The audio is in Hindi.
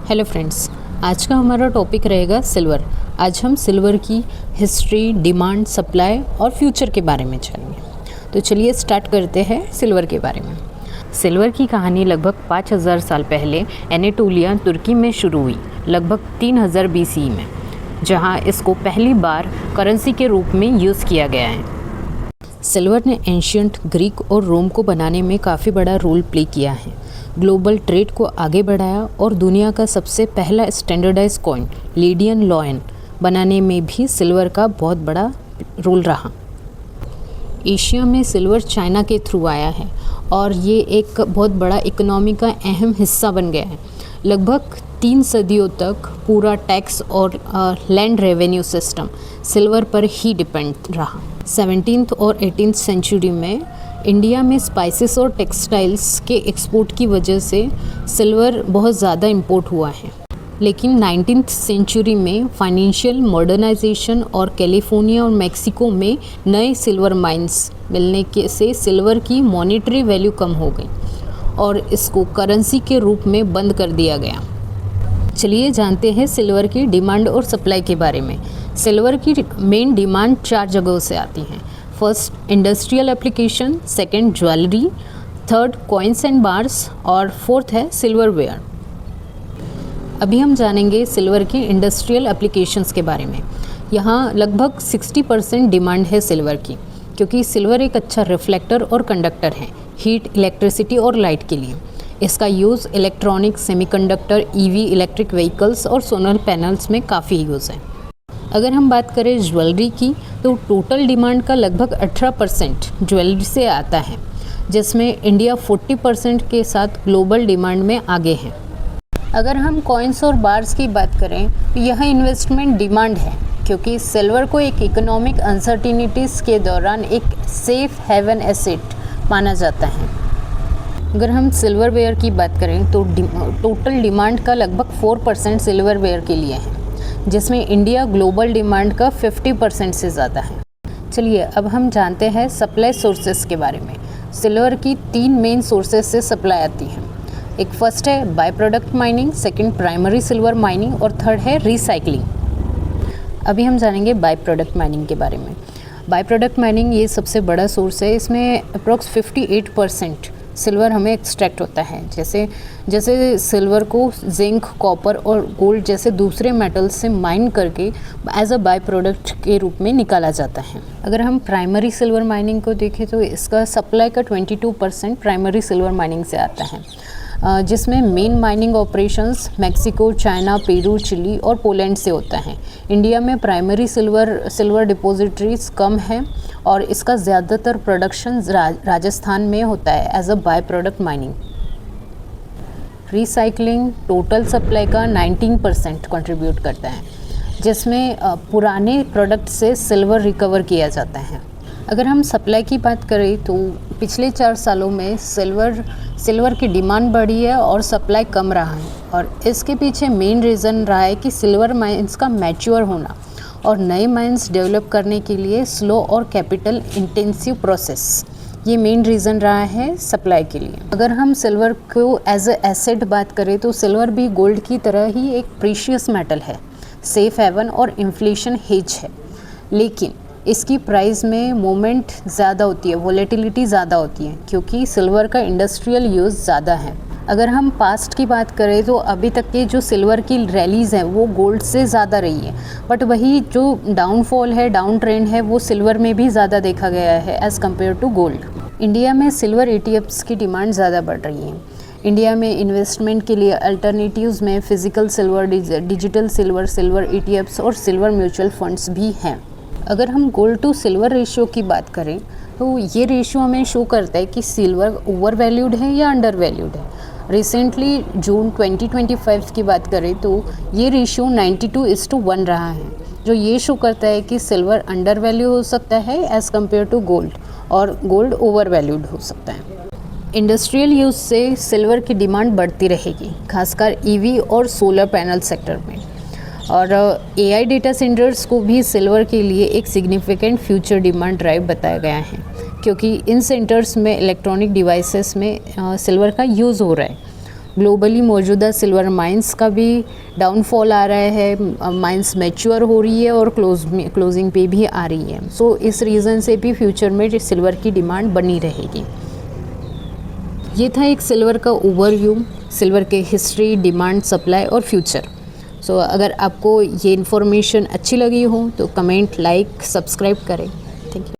हेलो फ्रेंड्स, आज का हमारा टॉपिक रहेगा सिल्वर। आज हम सिल्वर की हिस्ट्री, डिमांड, सप्लाई और फ्यूचर के बारे में जानेंगे। तो चलिए स्टार्ट करते हैं सिल्वर के बारे में। सिल्वर की कहानी लगभग 5000 साल पहले एनाटोलिया, तुर्की में शुरू हुई, लगभग 3000 BCE में, जहां इसको पहली बार करेंसी के रूप में यूज़ किया गया है। सिल्वर ने एंशियंट ग्रीक और रोम को बनाने में काफ़ी बड़ा रोल प्ले किया है, ग्लोबल ट्रेड को आगे बढ़ाया और दुनिया का सबसे पहला स्टैंडर्डाइज कॉइन लीडियन लॉयन बनाने में भी सिल्वर का बहुत बड़ा रोल रहा। एशिया में सिल्वर चाइना के थ्रू आया है और ये एक बहुत बड़ा इकोनॉमी का अहम हिस्सा बन गया है। लगभग 3 सदियों तक पूरा टैक्स और लैंड रेवेन्यू सिस्टम सिल्वर पर ही डिपेंड रहा। 17th और 18th सेंचुरी में इंडिया में स्पाइसेस और टेक्सटाइल्स के एक्सपोर्ट की वजह से सिल्वर बहुत ज़्यादा इंपोर्ट हुआ है। लेकिन 19th सेंचुरी में फाइनेंशियल मॉडर्नाइजेशन और कैलिफोर्निया और मेक्सिको में नए सिल्वर माइंस मिलने के से सिल्वर की मॉनेटरी वैल्यू कम हो गई और इसको करेंसी के रूप में बंद कर दिया गया। चलिए जानते हैं सिल्वर की डिमांड और सप्लाई के बारे में। सिल्वर की मेन डिमांड 4 जगहों से आती हैं। First industrial application, second jewellery, third coins and bars और फोर्थ है सिल्वर वेयर। अभी हम जानेंगे सिल्वर की इंडस्ट्रियल एप्लीकेशंस के बारे में। यहाँ लगभग 60% डिमांड है सिल्वर की, क्योंकि सिल्वर एक अच्छा रिफ्लेक्टर और कंडक्टर है हीट, इलेक्ट्रिसिटी और लाइट के लिए। इसका use electronic, semiconductor, EV, electric vehicles और सोलर पैनल्स में काफ़ी यूज़ है। अगर हम बात करें ज्वेलरी की, तो टोटल डिमांड का लगभग 18% ज्वेलरी से आता है, जिसमें इंडिया 40% के साथ ग्लोबल डिमांड में आगे है। अगर हम कॉइन्स और बार्स की बात करें तो यह इन्वेस्टमेंट डिमांड है, क्योंकि सिल्वर को एक इकोनॉमिक अनसर्टिनिटीज़ के दौरान एक सेफ हेवन एसेट माना जाता है। अगर हम सिल्वर वेयर की बात करें तो टोटल डिमांड का लगभग 4% सिल्वर वेयर के लिए है, जिसमें इंडिया ग्लोबल डिमांड का 50% से ज़्यादा है। चलिए अब हम जानते हैं सप्लाई सोर्सेस के बारे में। सिल्वर की 3 मेन सोर्सेस से सप्लाई आती है। एक फर्स्ट है bye product mining, second primary silver mining और थर्ड है रिसाइकलिंग। अभी हम जानेंगे बाय प्रोडक्ट माइनिंग के बारे में। बाय प्रोडक्ट माइनिंग ये सबसे बड़ा सोर्स है। इसमें अप्रॉक्स 58% सिल्वर हमें एक्सट्रैक्ट होता है। जैसे सिल्वर को जिंक, कॉपर और गोल्ड जैसे दूसरे मेटल्स से माइन करके एज अ बाय प्रोडक्ट के रूप में निकाला जाता है। अगर हम प्राइमरी सिल्वर माइनिंग को देखें तो इसका सप्लाई का 22% प्राइमरी सिल्वर माइनिंग से आता है, जिसमें main mining operations Mexico, China, Peru, Chile और पोलैंड से होता है। इंडिया में प्राइमरी सिल्वर डिपॉजिटरीज कम है और इसका ज़्यादातर प्रोडक्शन राजस्थान में होता है as a by product mining. Recycling total supply का 19% कंट्रीब्यूट करता है, जिसमें पुराने प्रोडक्ट से सिल्वर रिकवर किया जाता है। अगर हम सप्लाई की बात करें तो पिछले 4 सालों में सिल्वर की डिमांड बढ़ी है और सप्लाई कम रहा है, और इसके पीछे मेन रीज़न रहा है कि सिल्वर माइंस का मैच्योर होना और नए माइंस डेवलप करने के लिए स्लो और कैपिटल इंटेंसिव प्रोसेस, ये मेन रीज़न रहा है सप्लाई के लिए। अगर हम सिल्वर को एज ए एसेट बात करें तो सिल्वर भी गोल्ड की तरह ही एक प्रीशियस मेटल है, सेफ हेवन और इन्फ्लेशन हेज है, लेकिन इसकी प्राइस में मूवमेंट ज़्यादा होती है, वोलेटिलिटी ज़्यादा होती है, क्योंकि सिल्वर का इंडस्ट्रियल यूज़ ज़्यादा है। अगर हम पास्ट की बात करें तो अभी तक के जो सिल्वर की रैलीज़ हैं वो गोल्ड से ज़्यादा रही है, बट वही जो डाउनफॉल है, डाउन ट्रेंड है, वो सिल्वर में भी ज़्यादा देखा गया है as compare to gold. India में सिल्वर ETFs की डिमांड ज़्यादा बढ़ रही है। इंडिया में इन्वेस्टमेंट के लिए अल्टरनेटिव्स में physical silver, digital silver ETFs और सिल्वर म्यूचुअल फंड्स भी हैं। अगर हम गोल्ड टू सिल्वर रेशियो की बात करें तो ये रेशियो हमें शो करता है कि सिल्वर ओवर वैल्यूड है या अंडर वैल्यूड है। रिसेंटली जून 2025 की बात करें तो ये रेशियो 92:1 रहा है, जो ये शो करता है कि सिल्वर अंडर वैल्यू हो सकता है एज़ कम्पेयर टू गोल्ड, और गोल्ड ओवर वैल्यूड हो सकता है। इंडस्ट्रियल यूज़ से सिल्वर की डिमांड बढ़ती रहेगी, खासकर EV और सोलर पैनल सेक्टर में। और AI डेटा सेंटर्स को भी सिल्वर के लिए एक सिग्निफिकेंट फ्यूचर डिमांड ड्राइव बताया गया है, क्योंकि इन सेंटर्स में इलेक्ट्रॉनिक डिवाइसेस में सिल्वर का यूज़ हो रहा है। ग्लोबली मौजूदा सिल्वर माइंस का भी डाउनफॉल आ रहा है, माइंस मैच्योर हो रही है और क्लोजिंग पे भी आ रही है। सो इस रीज़न से भी फ्यूचर में सिल्वर की डिमांड बनी रहेगी। ये था एक सिल्वर का ओवरव्यू, सिल्वर के हिस्ट्री, डिमांड, सप्लाई और फ्यूचर। सो अगर आपको ये इन्फॉर्मेशन अच्छी लगी हो तो कमेंट, लाइक, सब्सक्राइब करें। Thank you.